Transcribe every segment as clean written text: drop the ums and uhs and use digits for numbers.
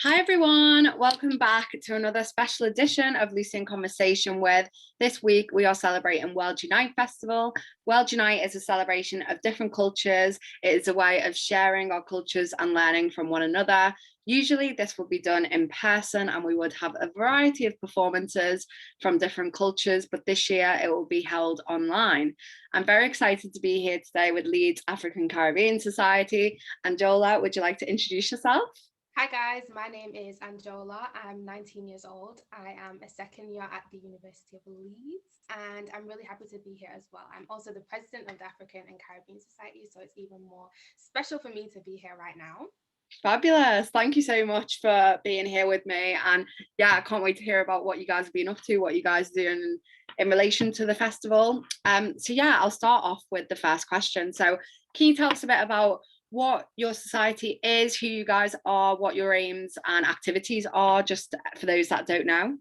Hi everyone, welcome back to another special edition of Lucy in Conversation with. This week we are celebrating World Unite Festival. World Unite is a celebration of different cultures. It is a way of sharing our cultures and learning from one another. Usually this will be done in person and we would have a variety of performances from different cultures, but this year it will be held online. I'm very excited to be here today with Leeds African Caribbean Society. Anjola, would you like to introduce yourself? Hi guys, my name is Anjola. I'm 19 years old. I am a second year at the University of Leeds and I'm really happy to be here as well. I'm also the president of the African and Caribbean Society, so it's even more special for me to be here right now. Fabulous. Thank you so much for being here with me. And yeah, I can't wait to hear about what you guys have been up to, what you guys are doing in relation to the festival. So yeah, I'll start off with the first question. So can you tell us a bit about what your society is, who you guys are, what your aims and activities are, just for those that don't know?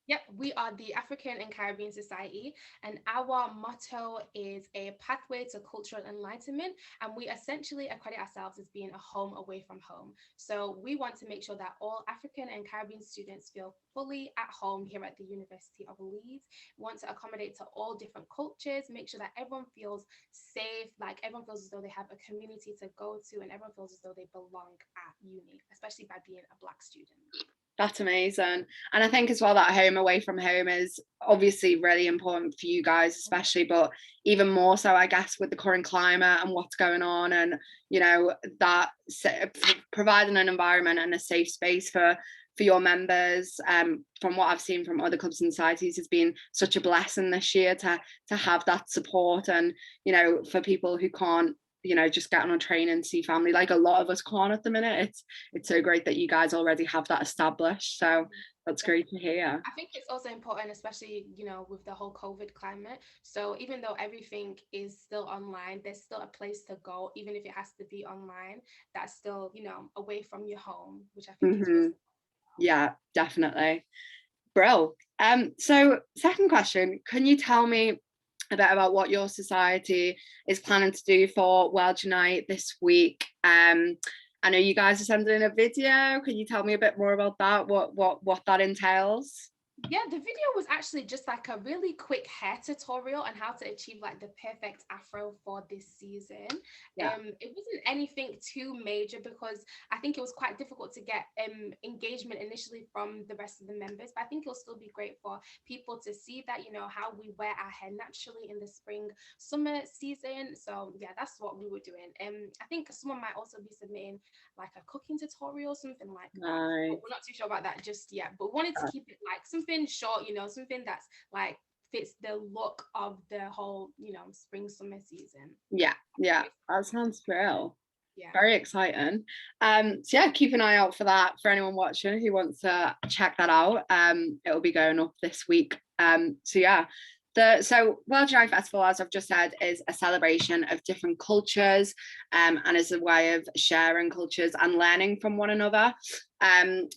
Yep, we are the African and Caribbean Society, and our motto is a pathway to cultural enlightenment. And we essentially accredit ourselves as being a home away from home. So we want to make sure that all African and Caribbean students feel fully at home here at the University of Leeds. We want to accommodate to all different cultures, make sure that everyone feels safe, like everyone feels as though they have a community to go to, and everyone feels as though they belong at uni, especially by being a Black student. That's amazing. And I think as well that home away from home is obviously really important for you guys, especially, but even more so, I guess, with the current climate and what's going on, and that providing an environment and a safe space for your members, from what I've seen from other clubs and societies, has been such a blessing this year to have that support. And for people who can't just get on a train and see family, like a lot of us can't at the minute, it's so great that you guys already have that established. So that's great to hear. I think it's also important, especially, with the whole COVID climate. So even though everything is still online, there's still a place to go, even if it has to be online, that's still, away from your home, which I think is really. Yeah, definitely. Bro. So second question, can you tell me a bit about what your society is planning to do for World Unite this week? I know you guys are sending a video. Can you tell me a bit more about that? What that entails? Yeah, the video was actually just like a really quick hair tutorial on how to achieve like the perfect afro for this season. Yeah. It wasn't anything too major because I think it was quite difficult to get engagement initially from the rest of the members, but I think it'll still be great for people to see that, how we wear our hair naturally in the spring summer season. So yeah, that's what we were doing. I think someone might also be submitting like a cooking tutorial, something like that. But Nice. we're not too sure about that just yet. But wanted to keep it like something short, something that's like fits the look of the whole, spring summer season. Yeah, that sounds real. Yeah. Very exciting. So yeah, keep an eye out for that for anyone watching who wants to check that out. It'll be going up this week. So yeah, so World Unite Festival, as I've just said, is a celebration of different cultures, and is a way of sharing cultures and learning from one another.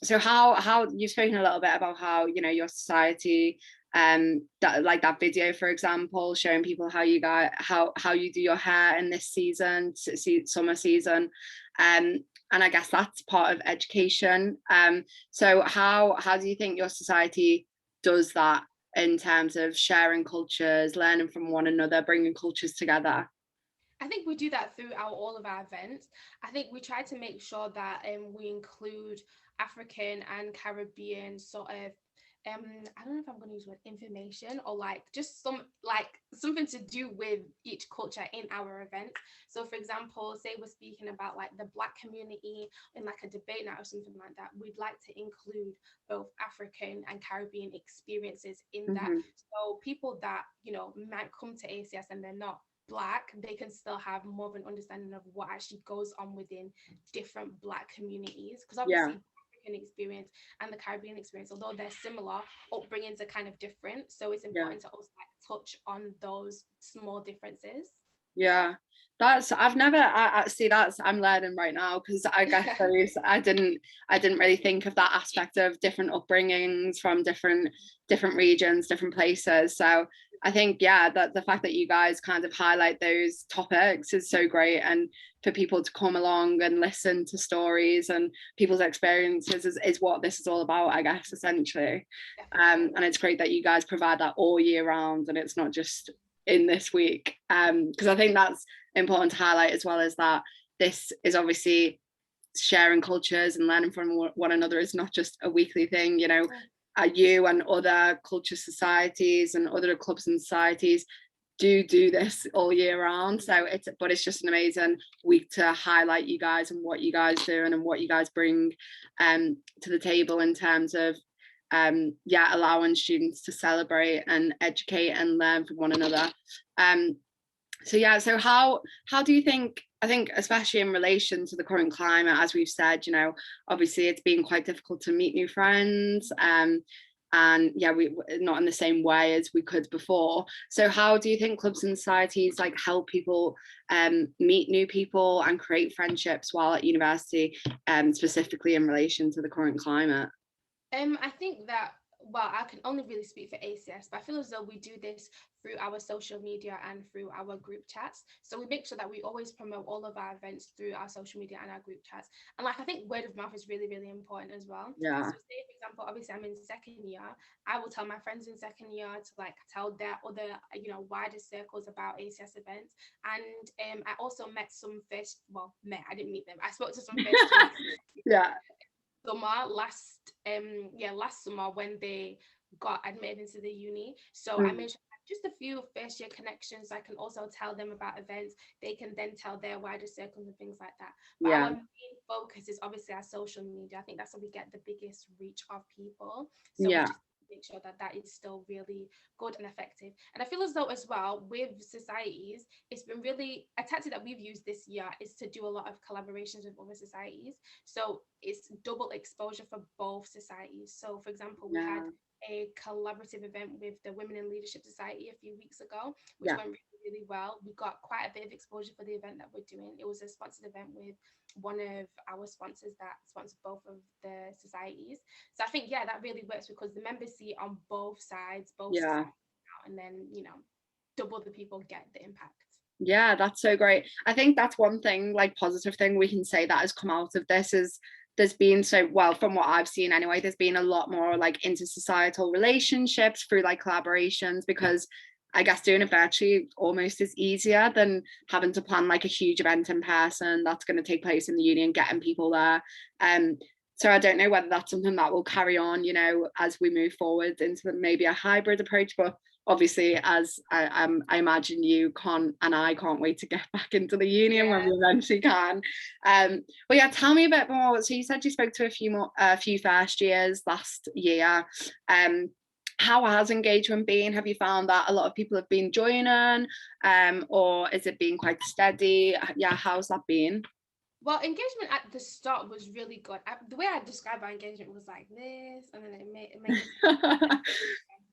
So how you've spoken a little bit about how your society, that, like that video for example, showing people how you do your hair in this season, summer season, and I guess that's part of education. So how do you think your society does that in terms of sharing cultures, learning from one another, bringing cultures together? I think we do that through all of our events. I think we try to make sure that we include African and Caribbean sort of I don't know if I'm going to use word information or like just something to do with each culture in our event. So for example, say we're speaking about like the Black community in like a debate night or something like that, we'd like to include both African and Caribbean experiences in that. Mm-hmm. So people that might come to ACS and they're not Black, they can still have more of an understanding of what actually goes on within different Black communities, because Yeah. obviously experience and the Caribbean experience, although they're similar, upbringings are kind of different. So it's Yeah. important to also like touch on those small differences. Yeah, that's I've never I see that's I'm learning right now, because I guess I didn't really think of that aspect of different upbringings from different regions, different places. So I think, yeah, that the fact that you guys kind of highlight those topics is so great, and for people to come along and listen to stories and people's experiences is what this is all about, I guess, essentially. And it's great that you guys provide that all year round and it's not just in this week, because I think that's important to highlight, as well as that this is obviously sharing cultures and learning from one another is not just a weekly thing. You and other culture societies and other clubs and societies do this all year round, so it's just an amazing week to highlight you guys and what you guys do and what you guys bring to the table in terms of allowing students to celebrate and educate and learn from one another. So how do you think, I think especially in relation to the current climate, as we've said, obviously it's been quite difficult to meet new friends, and we not in the same way as we could before. So how do you think clubs and societies like help people meet new people and create friendships while at university, specifically in relation to the current climate? I think that, well, I can only really speak for ACS, but I feel as though we do this through our social media and through our group chats. So we make sure that we always promote all of our events through our social media and our group chats. And I think word of mouth is really, really important as well. Yeah. So say, for example, obviously I'm in second year, I will tell my friends in second year to tell their other, wider circles about ACS events. And I also met some I didn't meet them. I spoke to some first yeah. Last summer when they got admitted into the uni. So I mentioned just a few first year connections. I can also tell them about events. They can then tell their wider circles and things like that. But our main focus is obviously our social media. I think that's where we get the biggest reach of people. So we just make sure that is still really good and effective. And I feel as though as well with societies, it's been really a tactic that we've used this year is to do a lot of collaborations with other societies. So it's double exposure for both societies. So for example, we had a collaborative event with the Women in Leadership Society a few weeks ago, which went really, really well. We got quite a bit of exposure for the event that we're doing. It was a sponsored event with one of our sponsors that sponsors both of the societies. So I think, that really works because the members see it on both sides, societies, and then, double the people get the impact. Yeah, that's so great. I think that's one thing, positive thing we can say that has come out of this is there's been from what I've seen anyway, there's been a lot more intersocietal relationships through collaborations, because I guess doing it virtually almost is easier than having to plan a huge event in person that's going to take place in the uni and getting people there. So I don't know whether that's something that will carry on, as we move forward into maybe a hybrid approach, but obviously, as I imagine you can't, and I can't wait to get back into the union when we eventually can. But tell me a bit more. So you said you spoke to a few first years last year. How has engagement been? Have you found that a lot of people have been joining, or is it been quite steady? How's that been? Well, engagement at the start was really good. The way I describe our engagement was like this, and then it makes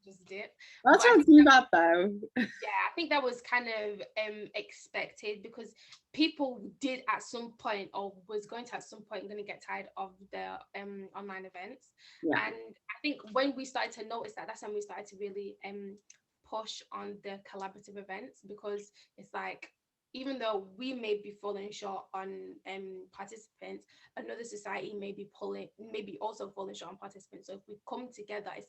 just dip. That's not too bad though. I think that was kind of expected, because people did at some point, or was going to at some point, going to get tired of the online events. And I think when we started to notice that, that's when we started to really push on the collaborative events, because it's even though we may be falling short on participants, another society may be also falling short on participants. So if we come together, it's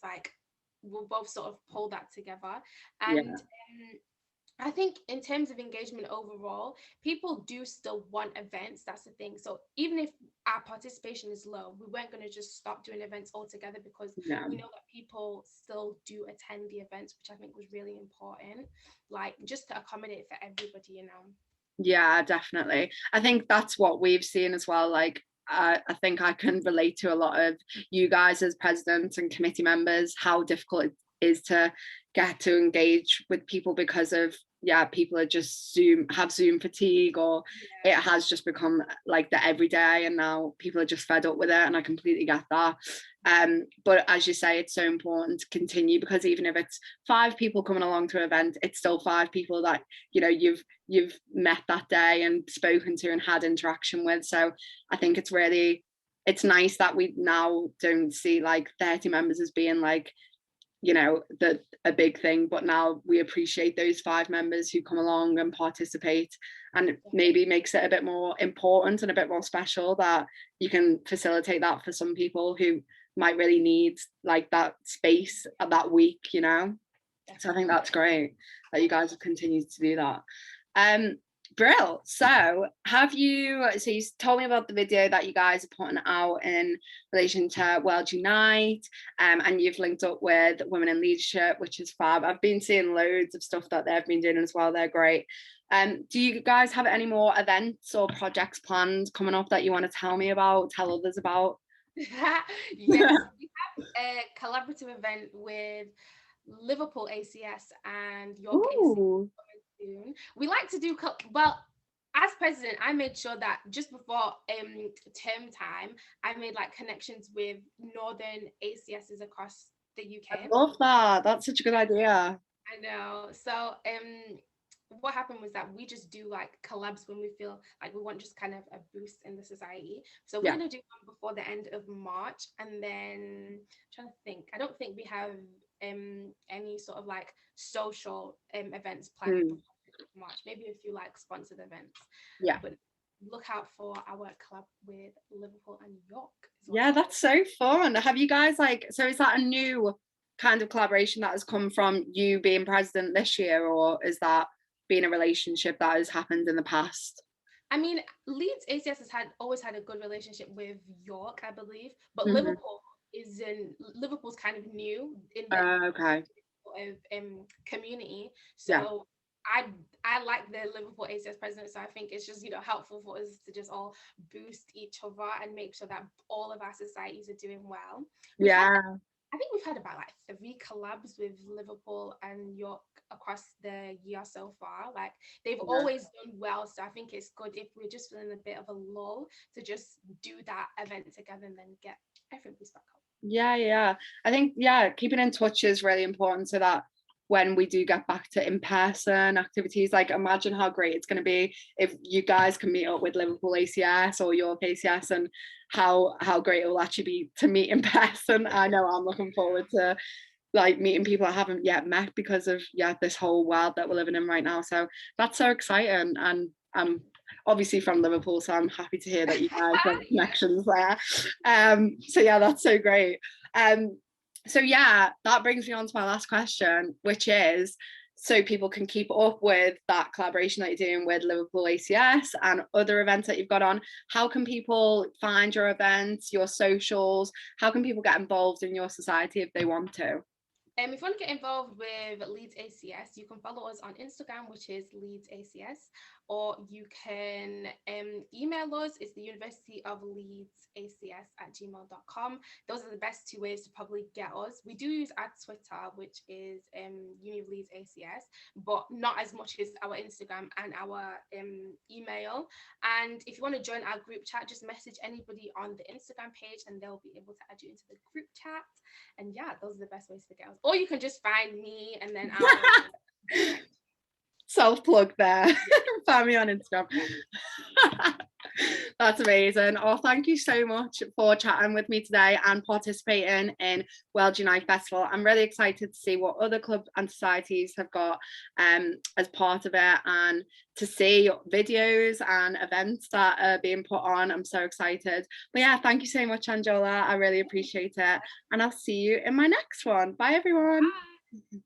we'll both sort of pull that together. And I think in terms of engagement overall, people do still want events. That's the thing. So even if our participation is low, we weren't going to just stop doing events altogether, because we know that people still do attend the events, which I think was really important, just to accommodate for everybody, Yeah, definitely. I think that's what we've seen as well. I think I can relate to a lot of you guys as presidents and committee members, how difficult it is to get to engage with people, because of people are just Zoom fatigue, or it has just become the everyday, and now people are just fed up with it, and I completely get that. But as you say, it's so important to continue, because even if it's 5 people coming along to an event, it's still 5 people that you've met that day and spoken to and had interaction with. So I think it's nice that we now don't see 30 members as being you know, a big thing, but now we appreciate those 5 members who come along and participate, and it maybe makes it a bit more important and a bit more special that you can facilitate that for some people who might really need like that space at that week, you know. So I think that's great that you guys have continued to do that. Brill. So you told me about the video that you guys are putting out in relation to World Unite, and you've linked up with Women in Leadership, which is fab. I've been seeing loads of stuff that they've been doing as well. They're great. Do you guys have any more events or projects planned coming up that you want to tell others about? Yes, we have a collaborative event with Liverpool ACS and York ACS soon. We like to do well. As president, I made sure that just before term time, I made like connections with northern ACSs across the UK. I love that. That's such a good idea. I know. So what happened was that we just do like collabs when we feel like we want just kind of a boost in the society. So we're gonna do one before the end of March, and then I'm trying to think. I don't think we have any sort of like social events planned before March. Maybe a few like sponsored events. Yeah. But look out for our club with Liverpool and York. Yeah, that's so fun. Have you guys so is that a new kind of collaboration that has come from you being president this year, or is that been a relationship that has happened in the past? I mean, Leeds ACS has always had a good relationship with York, I believe, but Liverpool's kind of new in the community. So I like the Liverpool ACS president, so I think it's just helpful for us to just all boost each other and make sure that all of our societies are doing well. I think we've had about like 3 collabs with Liverpool and York across the year so far. Like they've always done well, so I think it's good if we're just feeling a bit of a lull to just do that event together and then get everything back up. Yeah. I think keeping in touch is really important, so that when we do get back to in-person activities, like imagine how great it's going to be if you guys can meet up with Liverpool ACS or York ACS, and how great it will actually be to meet in person. I know I'm looking forward to like meeting people I haven't yet met because of this whole world that we're living in right now. So that's so exciting, and I'm obviously from Liverpool, so I'm happy to hear that you guys have connections there. So that's so great. So that brings me on to my last question, which is, so people can keep up with that collaboration that you're doing with Liverpool ACS and other events that you've got on. How can people find your events, your socials? How can people get involved in your society if they want to? If you want to get involved with Leeds ACS, you can follow us on Instagram, which is Leeds ACS, or you can email us. It's the University of Leeds ACS@gmail.com. Those are the best 2 ways to probably get us. We do use our Twitter, which is Uni of Leeds ACS, but not as much as our Instagram and our email. And if you want to join our group chat, just message anybody on the Instagram page and they'll be able to add you into the group chat. And those are the best ways to get us. Or you can just find me and then I'll self-plug there. Find me on Instagram. That's amazing. Oh, thank you so much for chatting with me today and participating in World Unite Festival. I'm really excited to see what other clubs and societies have got as part of it, and to see videos and events that are being put on. I'm so excited. But thank you so much, Angela. I really appreciate it. And I'll see you in my next one. Bye, everyone. Bye.